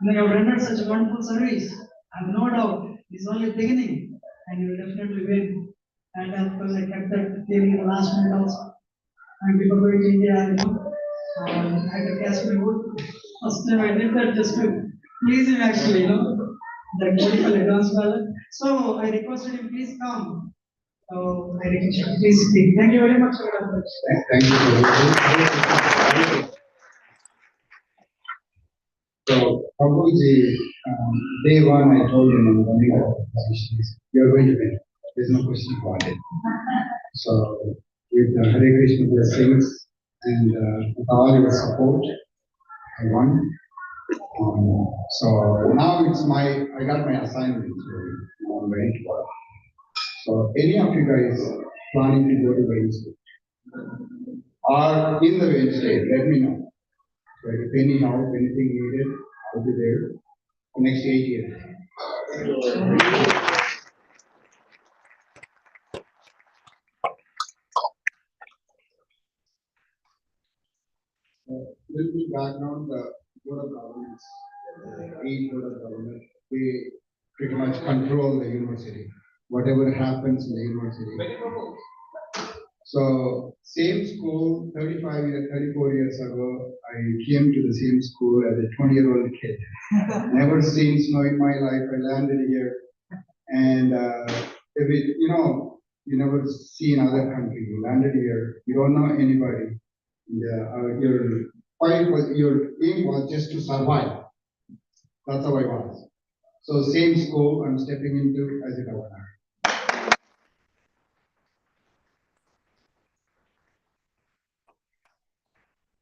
You have rendered such a wonderful service. I have no doubt it's only beginning and you will definitely win. And of course, I kept that feeling in the last minute also. And people going to India, I had to cast my vote. First time I did that just to please him actually, the beautiful advance ballot. So I requested him, please come. Please speak. Thank you very much. Thank you. So, Prabhuji, day one I told him in running the position is you're going to win. There's no question about it. So, with the Hare Krishna blessings and with all your support, I won. So now I got my assignment. So I'm ready to work. So any of you guys planning to go to Wednesday or in the Wednesday, let me know. So if any help, anything needed, I'll be there for next 8 years. Little bit background, the Board of Governors, 8 Board of Governors, we pretty much control the university. Whatever happens in the university. So same school, 34 years ago, I came to the same school as a 20-year-old kid. Never seen snow in my life. I landed here, and you never see in other countries. You landed here, you don't know anybody. Your aim was just to survive. That's how I was. So same school I'm stepping into as a governor.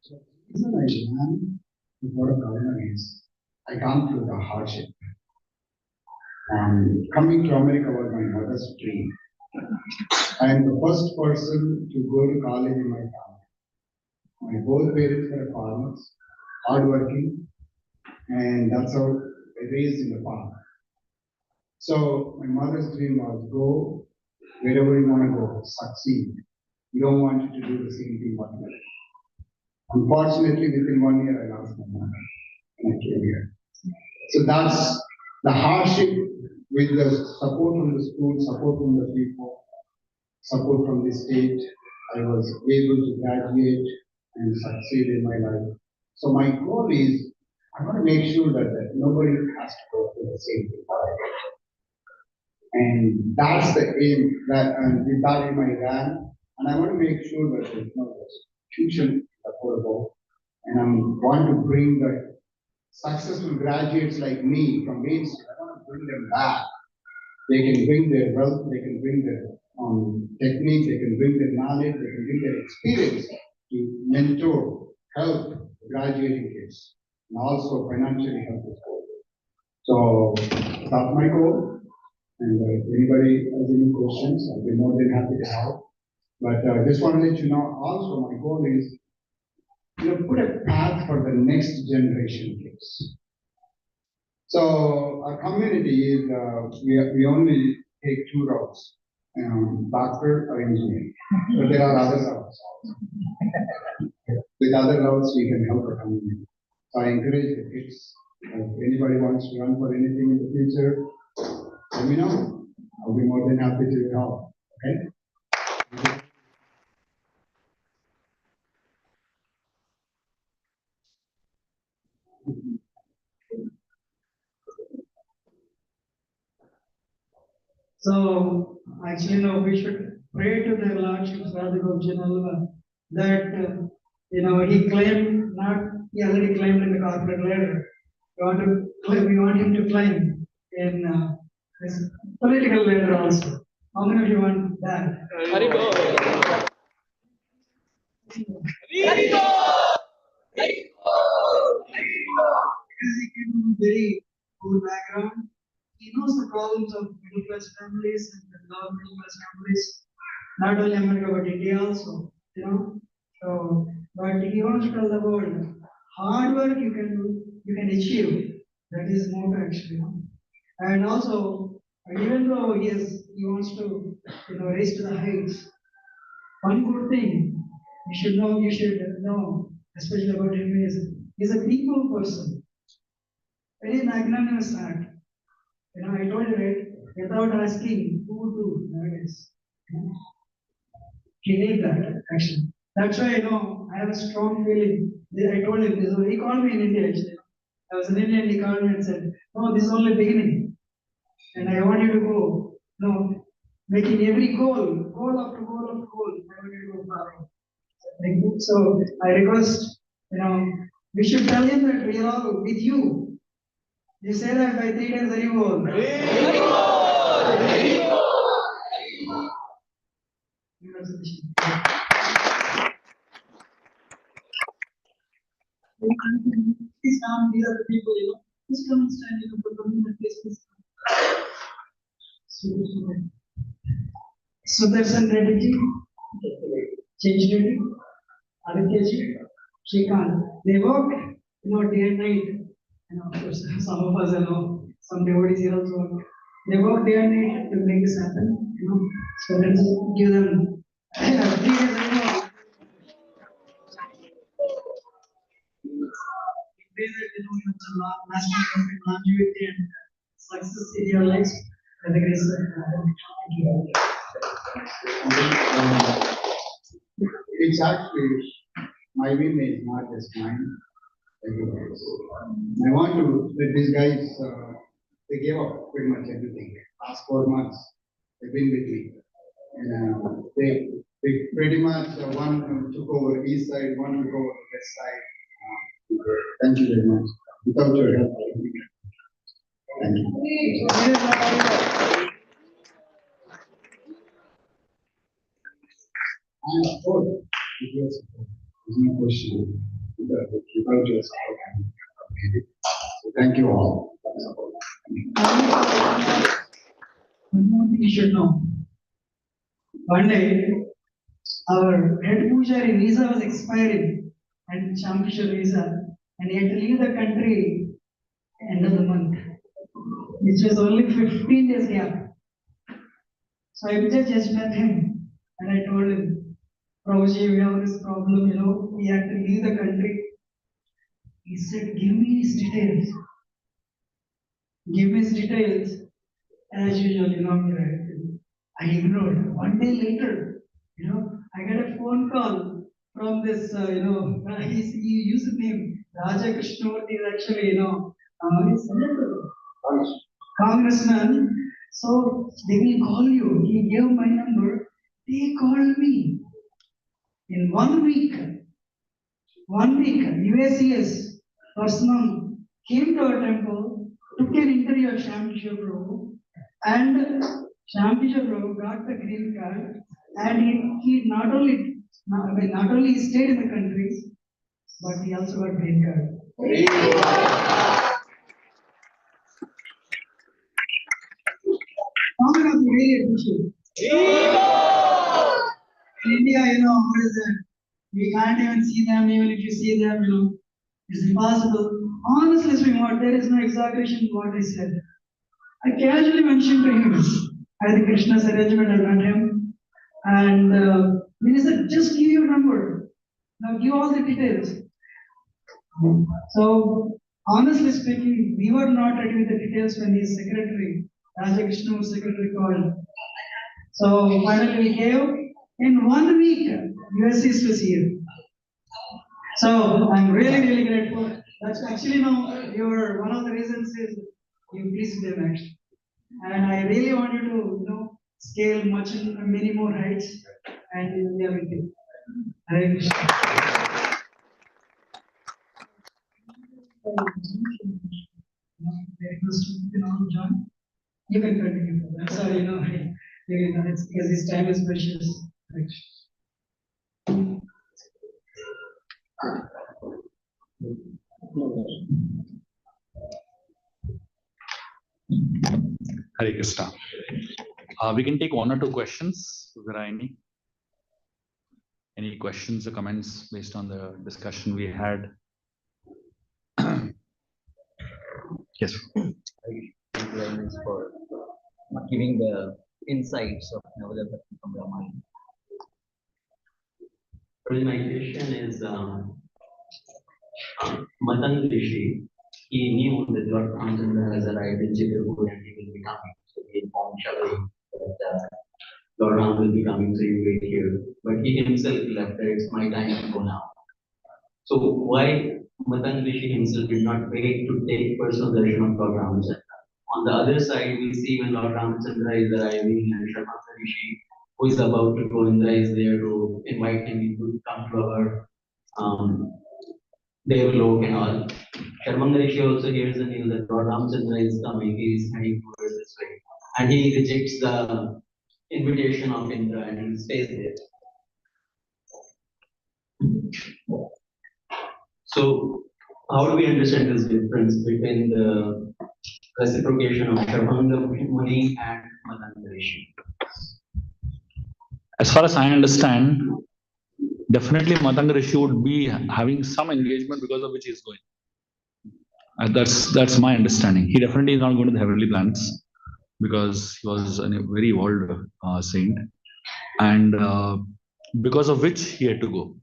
So the reason I ran the Board of Governors is I gone through the hardship. Coming to America was my mother's dream. I am the first person to go to college in my family. My both parents were farmers, hardworking, and that's how I raised in the farm. So my mother's dream was go wherever you want to go, succeed. You don't want you to do the same thing one year. Unfortunately, within 1 year, I lost my mother and I came here. So that's the hardship with the support from the school, support from the people, support from the state. I was able to graduate and succeed in my life. So my goal is, I want to make sure that nobody has to go through the same thing. And that's the aim and with that in my ran. And I want to make sure that there's no tuition affordable. And I want to bring the successful graduates like me from Main Street. I want to bring them back. They can bring their wealth, they can bring their technique, they can bring their knowledge, they can bring their experience to mentor, help graduating kids, and also financially help the school. So that's my goal. And if anybody has any questions, I'll be more than happy to help. But I just want to let you know also my goal is put a path for the next generation kids. So our community is, we only take 2 routes, doctor or engineer. But there are other routes also. With other routes, we can help our community. So I encourage the kids, if anybody wants to run for anything in the future, let me know. I'll be more than happy to help, okay? So, actually, no, we should pray to their Lordships Radhagopjanalva that, he claimed, he already climbed in the corporate ladder. We want him to climb in this political ladder also. How many of you want that? Haribo. Because he came from a very poor background. He knows the problems of middle class families and the lower middle class families, not only America but India also, So, but he wants to tell the world, hard work you can do, you can achieve. That is more actually. And also, even though he wants to, raise to the heights, one good thing you should know, especially about him is he's a people person, very magnanimous heart. I told you, right, without asking who to, nowadays. He did that, actually. That's why, I have a strong feeling. I told him this, he called me in India, actually. I was in India and he called me and said, no, this is only beginning. And I want you to go. No, making every goal after goal after goal. Never going to go far. Thank you. So I request, we should tell him that we are all with you. You say that by 3 days, very well. Please come, these are the people, Please come and stand, put them in the place, please. Sudarshan Reddy ji, Change Reddy, Aditya ji, Shrikant. They work, day and night. And of course, some of us know, some devotees here also work. They work day and night to make this happen, So let's give them 3 days anymore. Pray that it's a lasting longevity and success in your lives. By the grace of God. It's actually, my win is not just mine. I want to let these guys, they gave up pretty much everything. Last 4 months, they've been with me. And they pretty much, one took over east side, one took over west side. Thank you very much. Without your help, thank you. And of course, with your support, there's no question. Without your support, so thank you all for the support. One more thing you should know. One day, our head pujaari visa was expiring, and Shamkishore visa, and he had to leave the country end of the month, which was only 15 days gap. So I just met him, and I told him, Prji, we have this problem, we had to leave the country. He said, give me his details. Give me his details. As usual, I ignored. One day later, I got a phone call from this, he used the name Raja Krishnamurthy is actually, he's congressman. So they will call you. He gave my number. They called me. In 1 week, USCS person came to our temple, took an interview of Shamkishore Prabhu, and Shamkishore Prabhu got the green card, and he not only stayed in the country, but he also got green card. How many of you really appreciate? In India, what is it? We can't even see them, even if you see them, it's impossible. Honestly speaking, there is no exaggeration in what I said. I casually mentioned to him, I think Krishna's arrangement, I met him, and he said, just give your number. Now give all the details. So, honestly speaking, we were not ready with the details when his secretary, Raja Krishna's secretary called. So, finally we gave. In 1 week, USCS was here. So, I'm really, really grateful. That's actually one of the reasons is you pleased them actually. And I really want you to, scale many more heights, and we are with you. Hare Krishna. John, you can continue. I'm sorry, it's because this time is precious. Hare Krishna. We can take 1 or 2 questions. If there are any questions or comments based on the discussion we had? Yes. Thank you very much for giving the insights of Navadha from your mind. My question is, Matan Rishi, he knew that Lord Ramchandra has arrived in Chitterpur and he will be coming. So he informed Shabari that Lord Ram will be coming, so you wait here. But he himself left that it's my time to go now. So why Matan Rishi himself did not wait to take personal darshan of Lord Ramchandra? On the other side, we see when Lord Ramachandra is arriving and Sharmanga Rishi, who is about to go, Indra is there to invite him to come to our Devalok and all. Sharmanga Rishi also hears the news that Lord Ramachandra is coming, he is heading towards this way. And he rejects the invitation of Indra and he stays there. So, how do we understand this difference between the reciprocation of Sharmanga Muni and Madanga Rishi? As far as I understand, definitely Matanga Rishi would be having some engagement because of which he is going. That's my understanding. He definitely is not going to the heavenly planets because he was a very old saint, and because of which he had to go.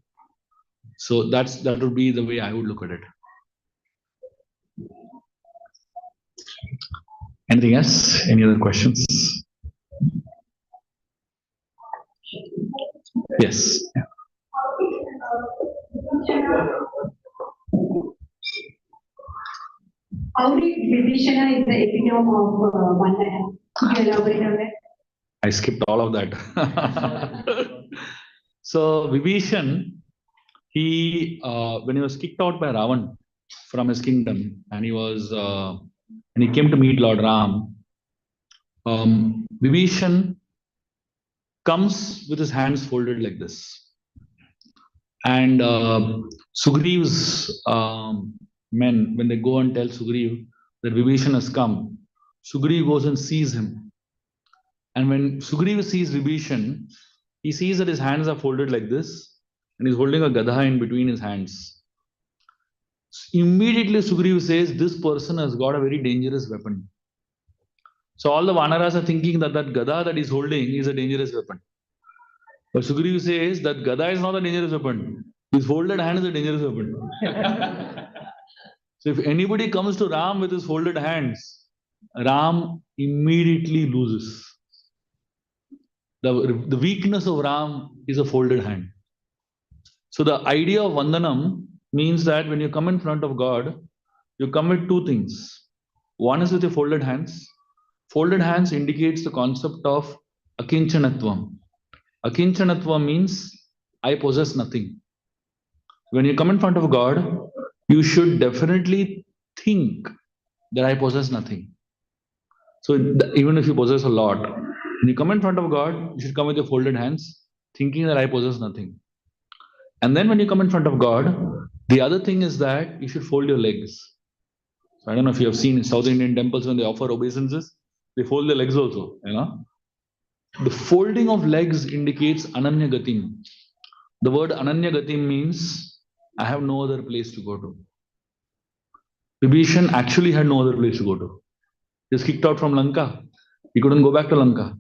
So that would be the way I would look at it. Anything else? Any other questions? Yes. Yeah. How did Vibhishana is the epitome of Vandana? Could you elaborate on that? I skipped all of that. So Vibhishan, he when he was kicked out by Ravan from his kingdom, and he came to meet Lord Ram, Vibhishan comes with his hands folded like this, and Sugriv's men, when they go and tell Sugriv that Vibhishan has come, Sugriv goes and sees him, and when Sugriv sees Vibhishan, he sees that his hands are folded like this, and he's holding a gadha in between his hands. Immediately Sugriv says, this person has got a very dangerous weapon. So all the Vanaras are thinking that gadha that he's holding is a dangerous weapon. But Sugriv says that gadha is not a dangerous weapon. His folded hand is a dangerous weapon. So if anybody comes to Ram with his folded hands, Ram immediately loses. The weakness of Ram is a folded hand. So the idea of Vandanam means that when you come in front of God, you come with two things. One is with your folded hands. Folded hands indicates the concept of akinchanatvam. Akinchanatvam means I possess nothing. When you come in front of God, you should definitely think that I possess nothing. So even if you possess a lot, when you come in front of God, you should come with your folded hands, thinking that I possess nothing. And then when you come in front of God, the other thing is that you should fold your legs. So I don't know if you have seen in South Indian temples when they offer obeisances, they fold their legs also, you know. The folding of legs indicates Ananya Gatim. The word Ananya Gatim means I have no other place to go to. Vibhishan actually had no other place to go to. He was kicked out from Lanka. He couldn't go back to Lanka.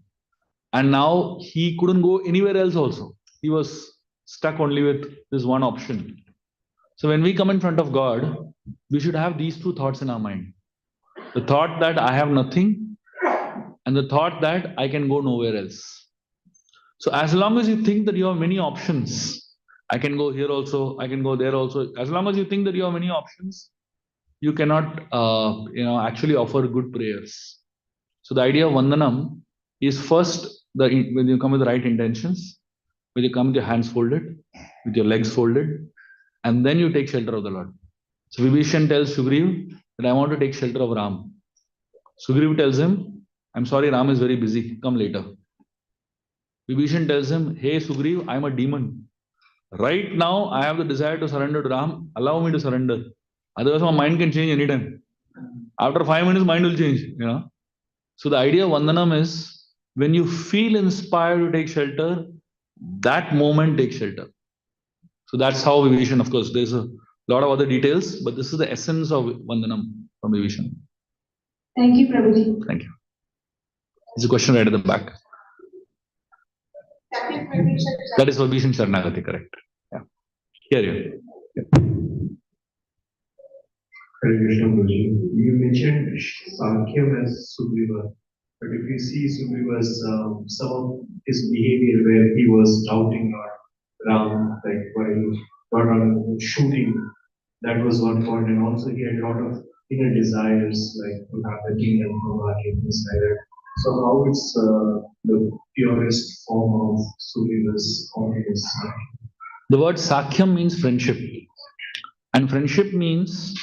And now he couldn't go anywhere else also. He was stuck only with this one option. So when we come in front of God, we should have these two thoughts in our mind. The thought that I have nothing, and the thought that I can go nowhere else. So as long as you think that you have many options, I can go here also, I can go there also. As long as you think that you have many options, you cannot actually offer good prayers. So the idea of Vandanam is first when you come with the right intentions, when you come with your hands folded, with your legs folded, and then you take shelter of the Lord. So Vibhishan tells Sugriv that I want to take shelter of Ram. Sugriv tells him, I'm sorry, Ram is very busy, come later. Vibhishan tells him, hey Sugriv, I'm a demon. Right now, I have the desire to surrender to Ram, allow me to surrender. Otherwise, my mind can change anytime. After 5 minutes, mind will change, you know. So the idea of Vandanam is when you feel inspired to take shelter, that moment take shelter. So that's how Vibhishan, of course, there's a lot of other details, but this is the essence of Vandanam from Vibhishan. Thank you, Prabhuji. Thank you. There's a question right at the back. That is Vibhishan Sharanagati, correct. Yeah. Here you. Yeah. Hare Krishna, Prji. You mentioned Sankhya as Sugriva, but if you see Sugriva's some of his behavior where he was doubting Ram, like while Ram was shooting, that was one point, and also he had a lot of inner desires, like to have the kingdom of God and things like that. So how it's the purest form of Sugriva's confidence? The word Sakhyam means friendship. And friendship means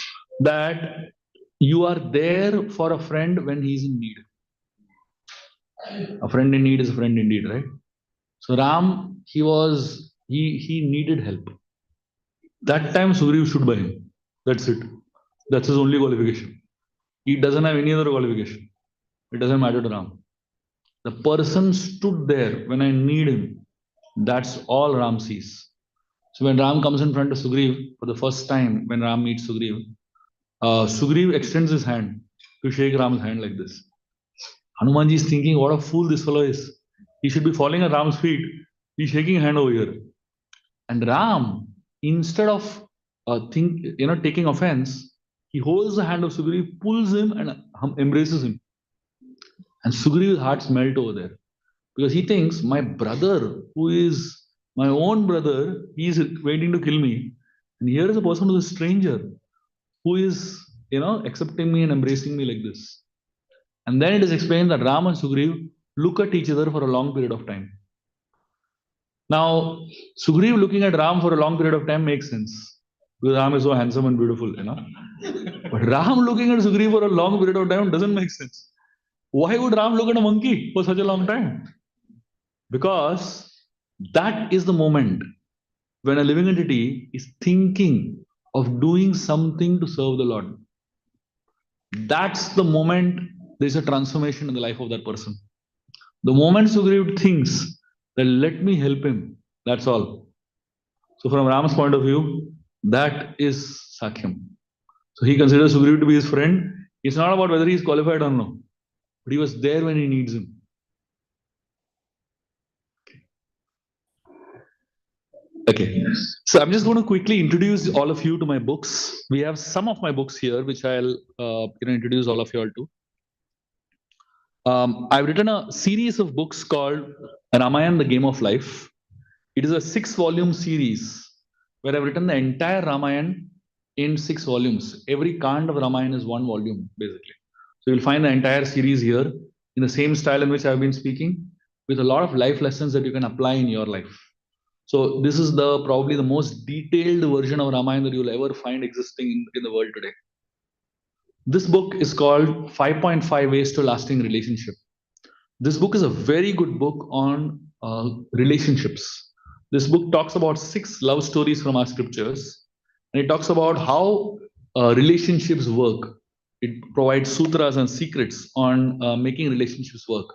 that you are there for a friend when he's in need. A friend in need is a friend indeed, right? So Ram, he needed help. That time Sugriv stood by him. That's it. That's his only qualification. He doesn't have any other qualification. It doesn't matter to Ram. The person stood there when I need him. That's all Ram sees. So when Ram comes in front of Sugriv for the first time, when Ram meets Sugriv, Sugriv extends his hand to shake Ram's hand like this. Hanumanji is thinking, what a fool this fellow is. He should be falling at Ram's feet. He's shaking hand over here. And Ram, instead of taking offense, he holds the hand of Sugriv, pulls him and embraces him. And Sugriv's heart's melt over there. Because he thinks, my brother, who is my own brother, he is waiting to kill me. And here is a person who is a stranger, who is, accepting me and embracing me like this. And then it is explained that Ram and Sugriv look at each other for a long period of time. Now, Sugriv looking at Ram for a long period of time makes sense. Because Ram is so handsome and beautiful, But Ram looking at Sugriv for a long period of time doesn't make sense. Why would Ram look at a monkey for such a long time? Because that is the moment when a living entity is thinking of doing something to serve the Lord. That's the moment there's a transformation in the life of that person. The moment Sugriv thinks that let me help him, that's all. So from Ram's point of view, that is Sakhyam. So he considers Sugriv to be his friend. It's not about whether he's qualified or no, but he was there when he needs him. Okay, so I'm just going to quickly introduce all of you to my books. We have some of my books here, which I'll introduce all of you all to. I've written a series of books called Ramayana, the Game of Life. It is a 6-volume series where I've written the entire Ramayana in 6 volumes. Every Kand of Ramayana is 1 volume, basically. So you'll find the entire series here in the same style in which I've been speaking, with a lot of life lessons that you can apply in your life. So this is probably the most detailed version of Ramayana that you'll ever find existing in the world today. This book is called 5.5 Ways to Lasting Relationship. This book is a very good book on relationships. This book talks about 6 love stories from our scriptures, and it talks about how relationships work. It provides sutras and secrets on making relationships work.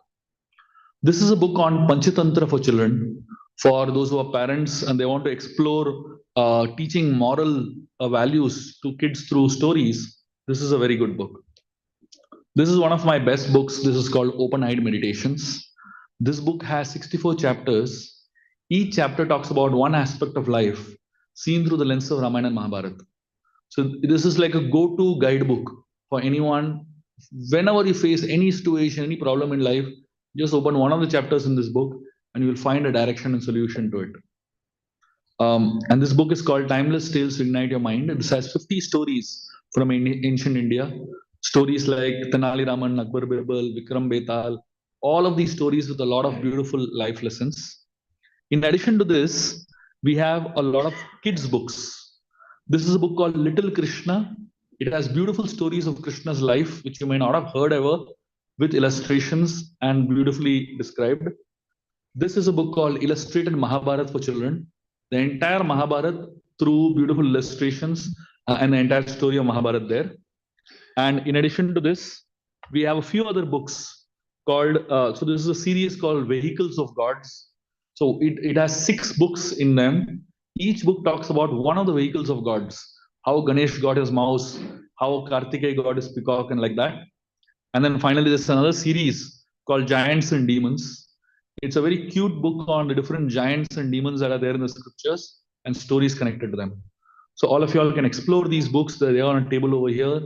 This is a book on Panchatantra for children, for those who are parents and they want to explore teaching moral values to kids through stories. This is a very good book. This is one of my best books. This is called Open-Eyed Meditations. This book has 64 chapters. Each chapter talks about one aspect of life seen through the lens of Ramayana and Mahabharata. So this is like a go-to guidebook for anyone. Whenever you face any situation, any problem in life, just open one of the chapters in this book and you will find a direction and solution to it. And this book is called Timeless Tales to Ignite Your Mind. This has 50 stories from ancient India. Stories like Tenali Raman, Akbar Birbal, Vikram Betal, all of these stories with a lot of beautiful life lessons. In addition to this, we have a lot of kids' books. This is a book called Little Krishna. It has beautiful stories of Krishna's life, which you may not have heard ever, with illustrations and beautifully described. This is a book called Illustrated Mahabharata for Children. The entire Mahabharata through beautiful illustrations and the entire story of Mahabharata there. And in addition to this, we have a few other books called, so this is a series called Vehicles of Gods. So it has 6 books in them. Each book talks about one of the vehicles of gods, how Ganesh got his mouse, how Kartikeya got his peacock, and like that. And then finally, there's another series called Giants and Demons. It's a very cute book on the different giants and demons that are there in the scriptures and stories connected to them. So all of y'all can explore these books. They are on a table over here.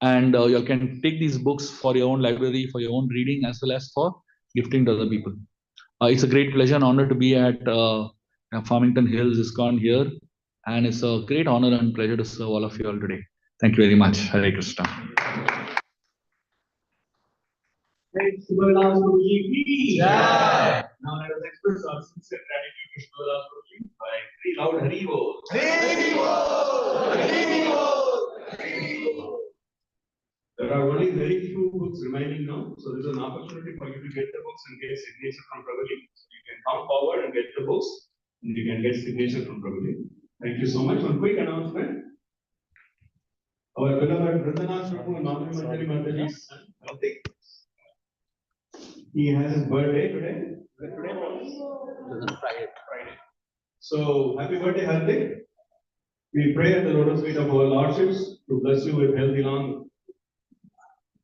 And y'all can take these books for your own library, for your own reading, as well as for gifting to other people. It's a great pleasure and honor to be at Farmington Hills ISKCON here. And it's a great honor and pleasure to serve all of you all today. Thank you very much. Hare Krishna. Shubha Prji, please. Now let us express our sincere gratitude to Shubha Prji by three loud Hari Bol. There are only very few books remaining now, so this is an opportunity for you to get the books and get signature from Prabhuji. So you can come forward and get the books, and you can get signature from Prabhuji. Thank you so much. One quick announcement. Our beloved Vrindanath Prabhu, Madhuri Manjari Mataji's son, Karthik. He has his birthday today. Friday. So happy birthday, Hardik. We pray at the lotus feet of our lordships to bless you with healthy long,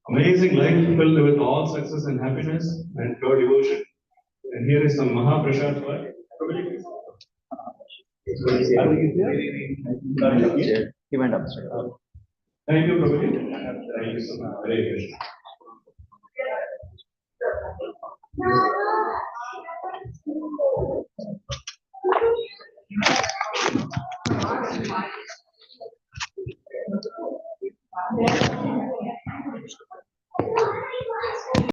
amazing life filled with all success and happiness and pure devotion. And here is some Mahaprasad for He went upstairs. Thank you, Prabhuji. Thank you so much. Hare Krishna.